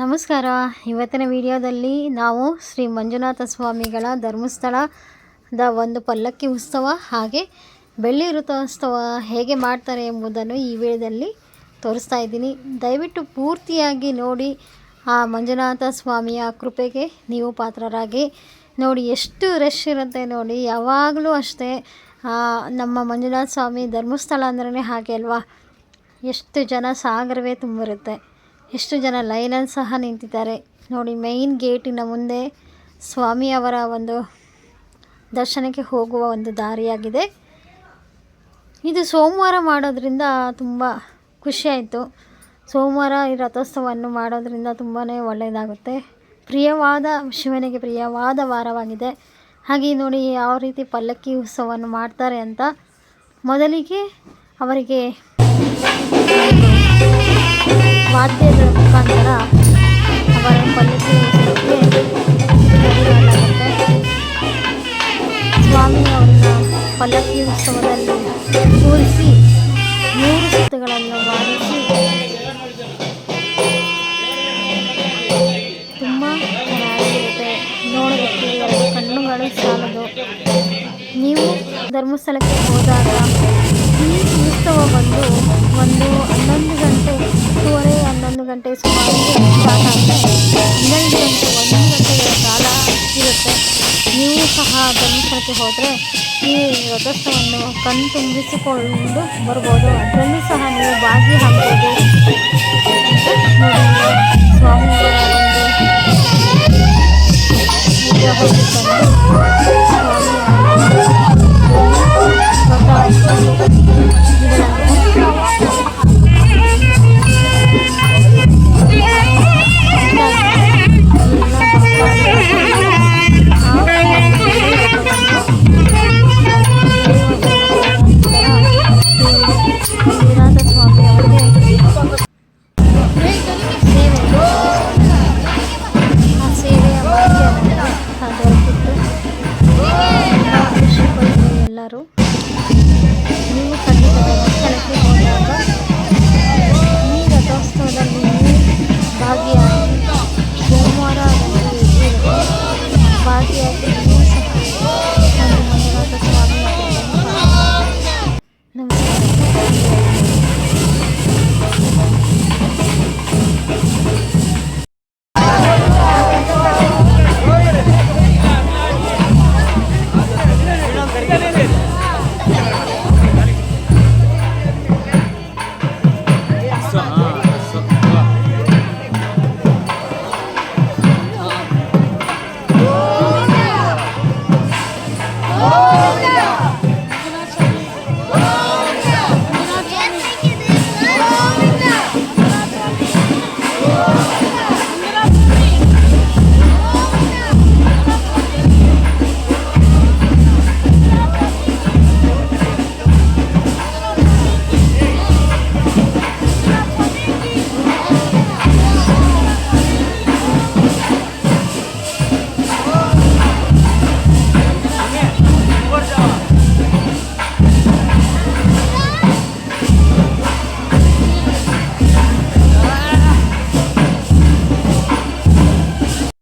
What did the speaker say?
ನಮಸ್ಕಾರ. ಇವತ್ತಿನ ವಿಡಿಯೋದಲ್ಲಿ ನಾವು ಶ್ರೀ ಮಂಜುನಾಥ ಸ್ವಾಮಿಗಳ ಧರ್ಮಸ್ಥಳದ ಒಂದು ಪಲ್ಲಕ್ಕಿ ಉತ್ಸವ ಹಾಗೆ ಬೆಳ್ಳಿ ರಥೋತ್ಸವ ಹೇಗೆ ಮಾಡ್ತಾರೆ ಎಂಬುದನ್ನು ಈ ವಿಡಿಯೋದಲ್ಲಿ ತೋರಿಸ್ತಾ ಇದ್ದೀನಿ. ದಯವಿಟ್ಟು ಪೂರ್ತಿಯಾಗಿ ನೋಡಿ. ಆ ಮಂಜುನಾಥ ಸ್ವಾಮಿಯ ಕೃಪೆಗೆ ನೀವು ಪಾತ್ರರಾಗಿ. ನೋಡಿ ಎಷ್ಟು ರಶ್ ಇರುತ್ತೆ ನೋಡಿ. ಯಾವಾಗಲೂ ಅಷ್ಟೇ ನಮ್ಮ ಮಂಜುನಾಥ ಸ್ವಾಮಿ ಧರ್ಮಸ್ಥಳ ಅಂದ್ರೇ ಹಾಗೆ ಅಲ್ವಾ, ಎಷ್ಟು ಜನ ಸಾಗರವೇ ತುಂಬಿರುತ್ತೆ. ಎಷ್ಟು ಜನ ಲೈನಲ್ಲಿ ಸಹ ನಿಂತಿದ್ದಾರೆ ನೋಡಿ. ಮೇಯ್ನ್ ಗೇಟಿನ ಮುಂದೆ ಸ್ವಾಮಿಯವರ ಒಂದು ದರ್ಶನಕ್ಕೆ ಹೋಗುವ ಒಂದು ದಾರಿಯಾಗಿದೆ. ಇದು ಸೋಮವಾರ ಮಾಡೋದ್ರಿಂದ ತುಂಬ ಖುಷಿಯಾಯಿತು. ಸೋಮವಾರ ಈ ರಥೋತ್ಸವವನ್ನು ಮಾಡೋದ್ರಿಂದ ತುಂಬಾ ಒಳ್ಳೆಯದಾಗುತ್ತೆ. ಪ್ರಿಯವಾದ ಶಿವನಿಗೆ ಪ್ರಿಯವಾದ ವಾರವಾಗಿದೆ. ಹಾಗೆ ನೋಡಿ ಯಾವ ರೀತಿ ಪಲ್ಲಕ್ಕಿ ಉತ್ಸವವನ್ನು ಮಾಡ್ತಾರೆ ಅಂತ. ಮೊದಲಿಗೆ ಅವರಿಗೆ ವಾದ್ಯದ ಮುಖಾಂತರ ಅವರ ಪಲ್ಲಕ್ಕಿ ಉತ್ಸವಕ್ಕೆ ರೆಡಿ ಮಾಡಲಾಗುತ್ತೆ. ಸ್ವಾಮಿ ಅವರನ್ನ ಪಲ್ಲಕ್ಕಿ ಉತ್ಸವದಲ್ಲಿ ಕೂರಿಸಿ 3 ಸುತ್ತುಗಳನ್ನು ಮಾಡಿಸಿ ತುಂಬ ಚೆನ್ನಾಗಿರುತ್ತೆ. ನೋಡೋದಕ್ಕೆ 2 ಕಣ್ಣುಗಳು ಸಾಲದು. ನೀವು ಧರ್ಮಸ್ಥಳಕ್ಕೆ ಹೋದಾಗ ಈ ಉತ್ಸವ ಬಂದು ಒಂದು 11 ಗಂಟೆ 11 ಗಂಟೆ ಸುಮಾರು ಸ್ಟಾರ್ಟ್ ಆಗುತ್ತೆ. 12 ಗಂಟೆ 1 ಗಂಟೆಗಳ ಕಾಲ ಇರುತ್ತೆ. ನೀವು ಸಹ ಧರ್ಮಸ್ಥಳಕ್ಕೆ ಹೋದರೆ ಈ ರಥೋತ್ಸವವನ್ನು ಕಣ್ತುಂಬಿಸಿಕೊಂಡು ಬರ್ಬೋದು. ಅದರಲ್ಲೂ ಸಹ ನೀವು ಭಾಗಿಯಾಗ್ಬೋದು. ಸ್ವಾಮಿಯವರ ಒಂದು ಎಲ್ಲರೂ